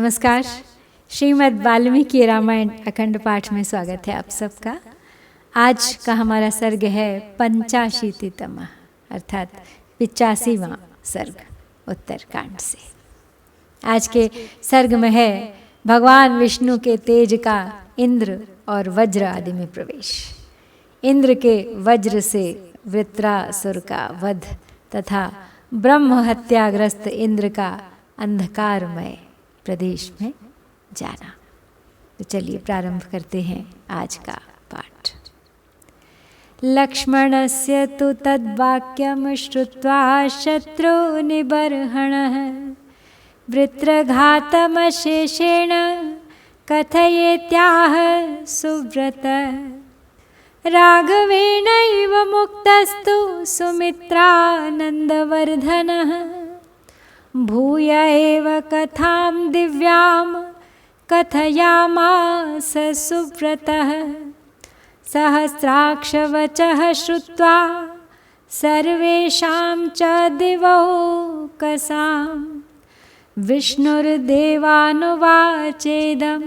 नमस्कार। श्रीमद् वाल्मीकि रामायण अखंड पाठ में स्वागत है आप सबका। आज का हमारा सर्ग है पंचाशीतितम अर्थात 85वां सर्ग उत्तरकांड से। आज के सर्ग में है भगवान विष्णु के तेज का इंद्र और वज्र आदि में प्रवेश, इंद्र के वज्र से वृत्रासुर का वध तथा ब्रह्म हत्याग्रस्त इंद्र का अंधकारमय प्रदेश में जाना। तो चलिए प्रारंभ करते हैं आज का पाठ। लक्ष्मणस्य तु तद्वाक्यं श्रुत्वा शत्रुनिबर्हणः वृत्रघातमशेषेण कथयेत्याह सुव्रत। राघवेणैव मुक्तस्तु सुमित्रानन्दवर्धनः भूय एव कथां दिव्यां कथयामास सुव्रतः। सहस्राक्षवचः श्रुत्वा सर्वेषां च दिवौकसां विष्णुर्देवानुवाचेदं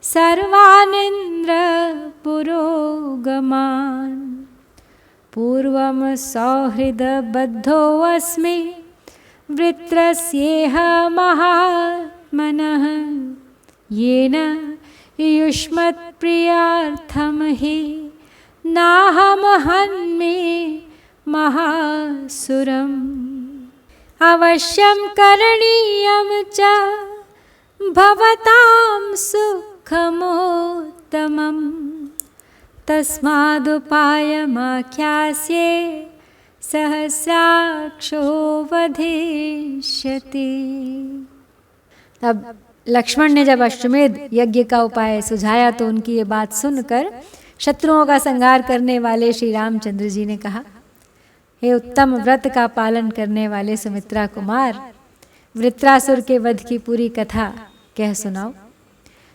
सर्वानिन्द्रपुरोगमान्। पूर्वं सौहृदबद्धोऽस्मि वृत्रस्येह महात्मनः येन युष्मत्प्रियार्थं हि नाहमहन्मि महासुरम्। अवश्यं करणीयं च भवतां सुखमोत्तमम् तस्मादुपायमाख्यास्ये सहस्राक्षो वधिष्यति। अब लक्ष्मण ने जब अश्वमेध यज्ञ का उपाय सुझाया तो उनकी ये बात सुनकर शत्रुओं का संहार करने वाले श्री रामचंद्र जी ने कहा, हे उत्तम व्रत का पालन करने वाले सुमित्रा कुमार, वृत्रासुर के वध की पूरी कथा कह सुनाओ।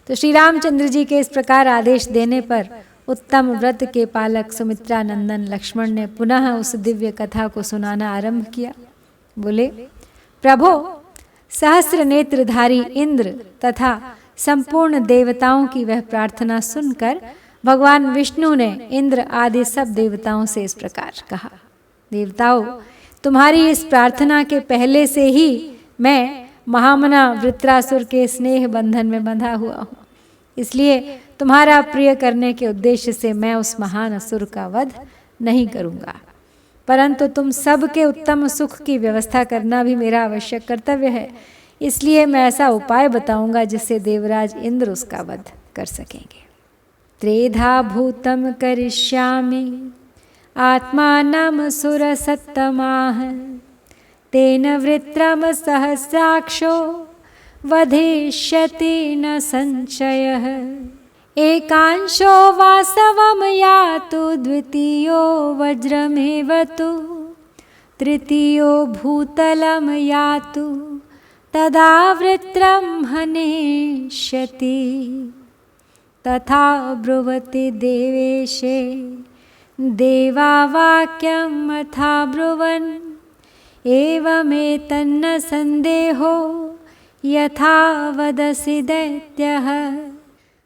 तो श्री रामचंद्र जी के इस प्रकार आदेश देने पर उत्तम व्रत के पालक सुमित्रा नंदन लक्ष्मण ने पुनः उस दिव्य कथा को सुनाना आरंभ किया। बोले, प्रभो, सहस्र नेत्रधारी इंद्र तथा संपूर्ण देवताओं की वह प्रार्थना सुनकर भगवान विष्णु ने इंद्र आदि सब देवताओं से इस प्रकार कहा, देवताओं, तुम्हारी इस प्रार्थना के पहले से ही मैं महामना वृत्रासुर के स्नेह बंधन में बंधा हुआ हूँ, इसलिए तुम्हारा प्रिय करने के उद्देश्य से मैं उस महान असुर का वध नहीं करूँगा, परंतु तुम सब के उत्तम सुख की व्यवस्था करना भी मेरा आवश्यक कर्तव्य है। इसलिए मैं ऐसा उपाय बताऊंगा जिससे देवराज इंद्र उसका वध कर सकेंगे। त्रेधा भूतम करिष्यामि आत्मानं सुरसत्तमाः तेन वृत्रम सहस्राक्षो वधिष्यति न संशयः। एकांशो वासवं यातु द्वितीयो वज्रमेव तु तृतीयो भूतलं यातु तदा वृत्रं हनिष्यति। तथा ब्रुवति देवेशे देवा वाक्यं अथा ब्रुवन् एवमेतन्न संदेहो यथा वदसि दैत्यः।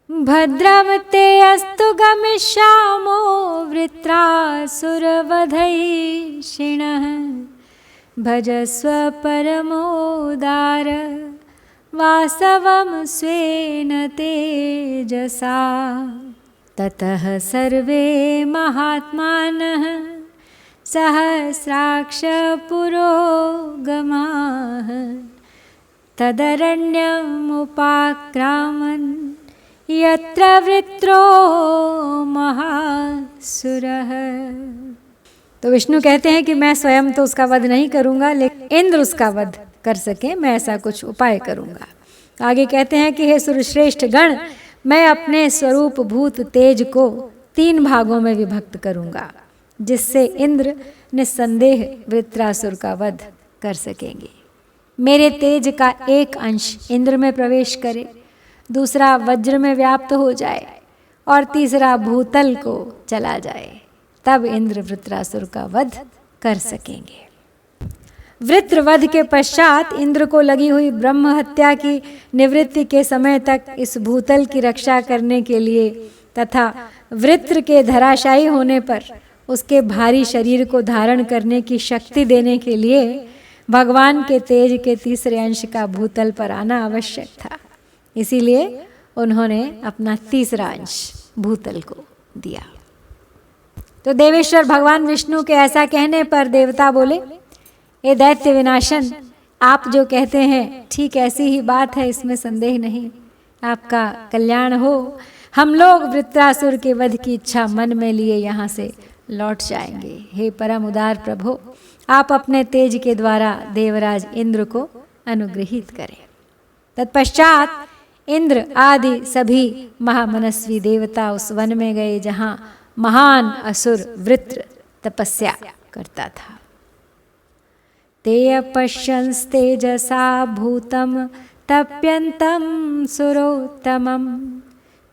भद्रं ते अस्तु गमिष्यामो वृत्रासुरवधैषिणः भजस्व परमोदार वासवं स्वेन तेजसा। ततः सर्वे महात्मानः सहस्राक्ष पुरोगमाः तदरण्यमुपाक्रामन् यत्र वृत्रो महासुरः। तो विष्णु कहते हैं कि मैं स्वयं तो उसका वध नहीं करूंगा, लेकिन इंद्र उसका वध कर सके, मैं ऐसा कुछ उपाय करूंगा। आगे कहते हैं कि हे सुरश्रेष्ठ गण, मैं अपने स्वरूप भूत तेज को 3 भागों में विभक्त करूंगा, जिससे इंद्र निस्संदेह वृत्रासुर का वध कर सकेंगे। मेरे तेज का एक अंश इंद्र में प्रवेश करे, दूसरा वज्र में व्याप्त हो जाए और तीसरा भूतल को चला जाए, तब इंद्र वृत्रासुर का वध कर सकेंगे। वृत्रवध के पश्चात इंद्र को लगी हुई ब्रह्म हत्या की निवृत्ति के समय तक इस भूतल की रक्षा करने के लिए तथा वृत्र के धराशायी होने पर उसके भारी शरीर को धारण करने की शक्ति देने के लिए भगवान के तेज के तीसरे अंश का भूतल पर आना आवश्यक था। इसीलिए उन्होंने अपना तीसरा अंश भूतल को दिया। तो देवेश्वर भगवान विष्णु के ऐसा कहने पर देवता बोले, ए दैत्य विनाशन, आप जो कहते हैं ठीक ऐसी ही बात है, इसमें संदेह नहीं। आपका कल्याण हो। हम लोग वृत्रासुर के वध की इच्छा मन में लिए यहाँ से लौट जाएंगे। हे परम उदार प्रभु, आप अपने तेज के द्वारा देवराज इंद्र को अनुग्रहित करें। तत्पश्चात इंद्र आदि सभी महामनस्वी देवता उस वन में गए जहाँ महान असुर वृत्र तपस्या करता था। ते अपश्यंस्तेजसा भूतं तप्यन्तं सुरोत्तमं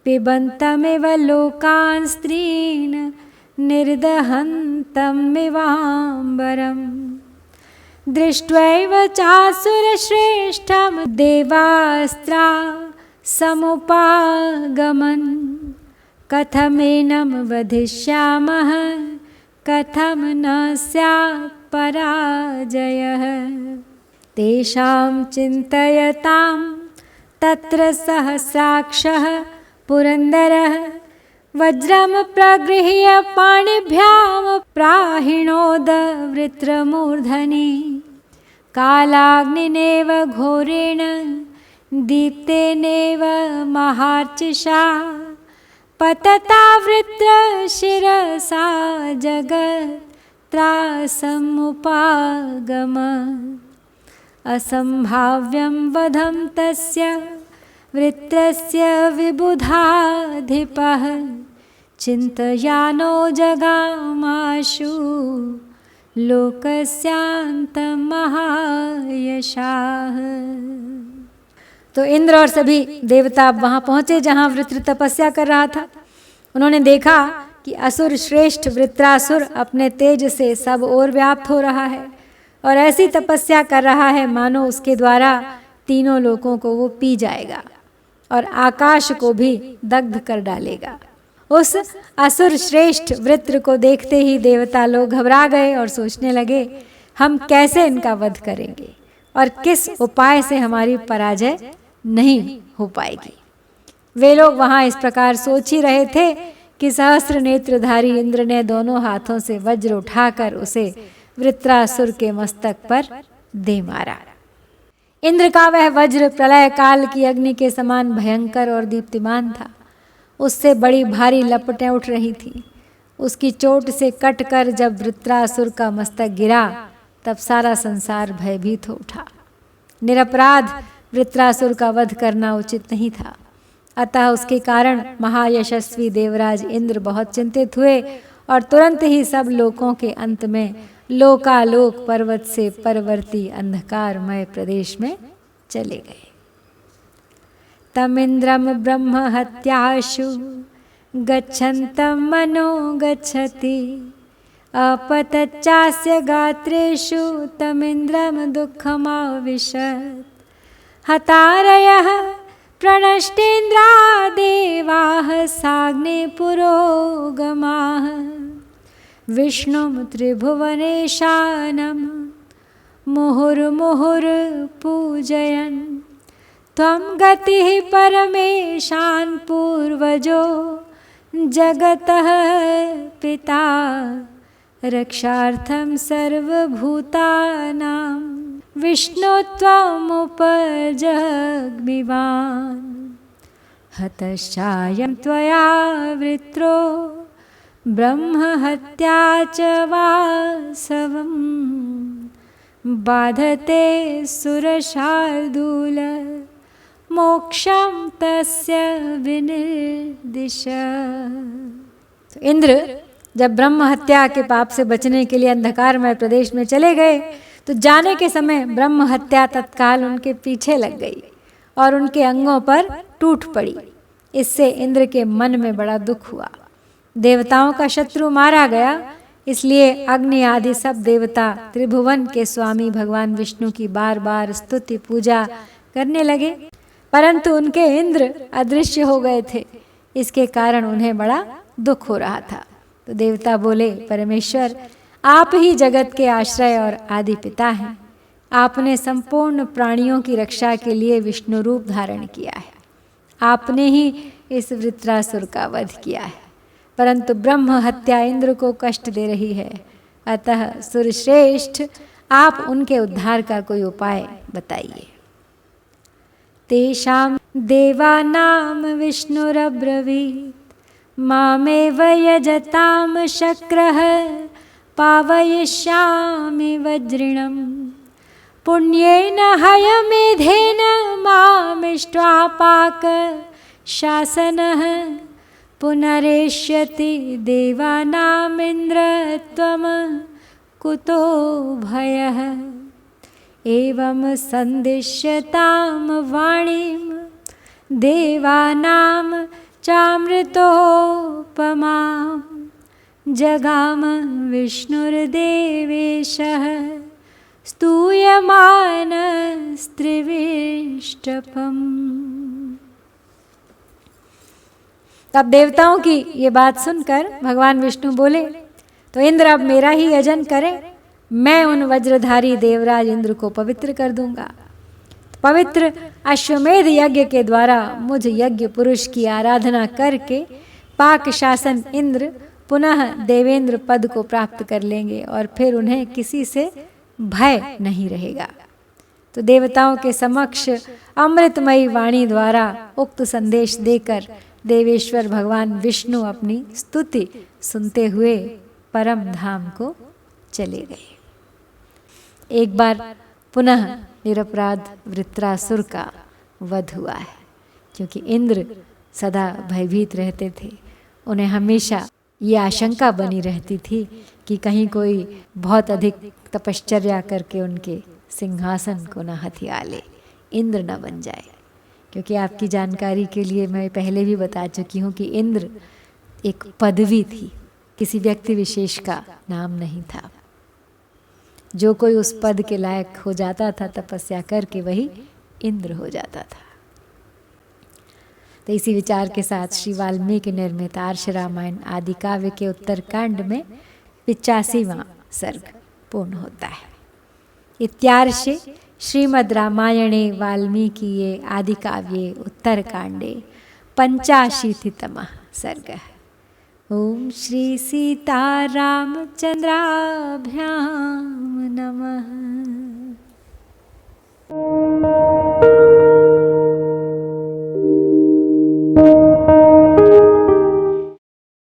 पिबन्तमिव लोकान् स्त्रीन् निर्दहन्तमिवाम्बरम् दृष्ट्वैव चासुरश्रेष्ठं देवास्त्रा समुपागमन् कथमेनं वधिष्यामः कथं न स्यात् पराजयः। तेषां चिन्तयतां तत्र सहस्राक्षः पुरन्दरः वज्रं प्रगृह्य पाणिभ्यां प्राहिणोद वृत्रमूर्धनि कालाग्निनेव घोरेण दीप्तेनेव महार्चिषा पतता वृत्रशिरसा जगत्त्रासमुपागम असंभाव्यं वधं तस्य वृत्रस्य विबुधाधिपः चिन्तयानो जगामाशु लोकस्यान्तमहायशाः। तो इंद्र और सभी देवता वहाँ पहुँचे जहाँ वृत्र तपस्या कर रहा था। उन्होंने देखा कि असुर श्रेष्ठ वृत्रासुर अपने तेज से सब ओर व्याप्त हो रहा है और ऐसी तपस्या कर रहा है मानो उसके द्वारा तीनों लोकों को वो पी जाएगा और आकाश को भी दग्ध कर डालेगा। उस असुर श्रेष्ठ वृत्र को देखते ही देवता लोग घबरा गए और सोचने लगे, हम कैसे इनका वध करेंगे और किस उपाय से हमारी पराजय नहीं हो पाएगी। वे लोग वहाँ इस प्रकार सोच ही रहे थे कि सहस्र नेत्रधारी इंद्र ने दोनों हाथों से वज्र उठाकर उसे वृत्रासुर के मस्तक पर दे मारा। इंद्र का वह वज्र प्रलय काल की अग्नि के समान भयंकर और दीप्तिमान था। उससे बड़ी भारी लपटें उठ रही थीं। उसकी चोट से कटकर जब वृत्रासुर का मस्तक गिरा तब सारा संसार भयभीत हो उठा। निरपराध वृत्रासुर का वध करना उचित नहीं था, अतः उसके कारण महायशस्वी देवराज इंद्र बहुत चिंतित हुए और तुरंत ही सब लोकों के अंत में लोकालोक पर्वत से परवर्ती अंधकारमय प्रदेश में चले गए। तमिन्द्रम ब्रह्म हत्याशु गच्छन्तं मनो गच्छति अपतच्चास्य गात्रेषु तमिन्द्रम दुःखमाविशत् हतारयः प्रणष्टेन्द्रा देवाः साग्ने पुरोगमाः विष्णुं त्रिभुवनेशानं मुहुर्मुहुर्पूजयन् त्वं गतिः परमेशान् पूर्वजो जगतः पिता रक्षार्थं सर्वभूतानां विष्णु त्वमुपजग्मिवान् हतश्चायं त्वया वृत्रो ब्रह्महत्या च वासवं बाधते सुरशार्दूल मोक्षं तस्य विनिर्दिश। तो इंद्र जब ब्रह्म हत्या के पाप से बचने के लिए अंधकारमय प्रदेश में चले गए तो जाने के समय ब्रह्म हत्या तत्काल उनके पीछे लग गई और उनके अंगों पर टूट पड़ी। इससे इंद्र के मन में बड़ा दुख हुआ। देवताओं का शत्रु मारा गया, इसलिए अग्नि आदि सब देवता त्रिभुवन के स्वामी भगवान विष्णु की बार बार स्तुति पूजा करने लगे, परंतु उनके इंद्र अदृश्य हो गए थे। इसके कारण उन्हें बड़ा दुख हो रहा था। तो देवता बोले, परमेश्वर, आप ही जगत के आश्रय और आदि पिता हैं। आपने संपूर्ण प्राणियों की रक्षा के लिए विष्णु रूप धारण किया है। आपने ही इस वृत्रासुर का वध किया है, परंतु ब्रह्म हत्या इंद्र को कष्ट दे रही है। अतः सुरश्रेष्ठ, आप उनके उद्धार का कोई उपाय बताइए। तेषां देवानां विष्णुरब्रवीत्, मामेव यजतां शक्रः पावयिष्यामि वज्रिणम्। पुण्येन हयमेधेन मामिष्ट्वा पाक शासनः, पुनरेष्यति देवानामिन्द्र त्वं कुतो भयः। एवं संदिश्यतां वाणीं देवानां चामृतोपमां, जगाम विष्णुर्देवेशः स्तूयमानस्त्रिविष्टपम्। तब देवताओं की ये बात सुनकर भगवान विष्णु बोले, तो इंद्र अब मेरा ही यजन करें, मैं उन वज्रधारी देवराज इंद्र को पवित्र कर दूंगा। पवित्र अश्वमेध यज्ञ के द्वारा मुझ यज्ञ पुरुष की आराधना करके पाक शासन इंद्र पुनः देवेंद्र पद को प्राप्त कर लेंगे और फिर उन्हें किसी से भय नहीं रहेगा। तो देवताओं के समक्ष अमृतमयी वाणी द्वारा उक्त संदेश देकर देवेश्वर भगवान विष्णु अपनी स्तुति सुनते हुए परम धाम को चले गए। एक बार पुनः निरपराध वृत्रासुर का वध हुआ है, क्योंकि इंद्र सदा भयभीत रहते थे। उन्हें हमेशा ये आशंका बनी रहती थी कि कहीं कोई बहुत अधिक तपश्चर्या करके उनके सिंहासन को न हथिया ले, इंद्र न बन जाए। क्योंकि आपकी जानकारी के लिए मैं पहले भी बता चुकी हूँ कि इंद्र एक पदवी थी, किसी व्यक्ति विशेष का नाम नहीं था। जो कोई उस पद के लायक हो जाता था तपस्या करके वही इंद्र हो जाता था। तो इसी विचार के साथ श्री वाल्मीकि निर्मित आर्ष रामायण आदि काव्य के उत्तरकांड में 85वां सर्ग पूर्ण होता है। इत्यार्षे श्रीमद् रामायणे वाल्मीकिये आदि काव्ये उत्तरकांडे 85तमः सर्गः। ओम श्री सीतारामचंद्राभ्यां